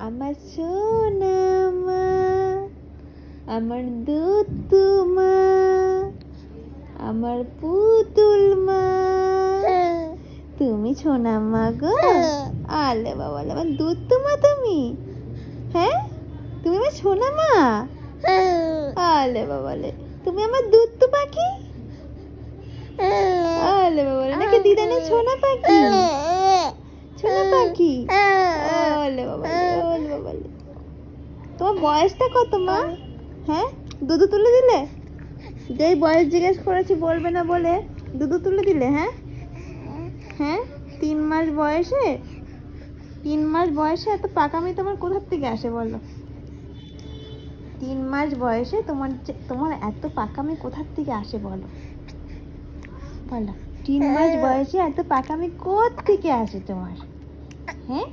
আমার সোনা মা, আমার দুধু মা, আমার পুতুল মা, তুমি সোনা মা গো। আলে বাবা, আমার দুধু মা তুমি, হ্যাঁ তুমি আমার সোনা মা। আলে বাবালে, তুমি আমার দুধু পাখি। আলে বাবালে, নাকি দিদানের সোনা পাখি, সোনা পাখি। ওলে বাবালে, ওলে বাবালে। তোমার বয়সটা কত মা? হ্যাঁ, দুধু তুলে দিলে? যেই বয়স জিজ্ঞেস করেছি বলবে না বলে দুধু তুলে দিলে? হ্যাঁ হ্যাঁ, 3 মাস বয়সে, 3 মাস বয়সে এত পাকামি তোমার কোথার থেকে আসে বলো? 3 মাস বয়সে তোমার এত পাকামি কোথার থেকে আসে বলো? বলো, 3 মাস বয়সে এত পাকামি কোথা থেকে আসে তোমার? হ্যাঁ,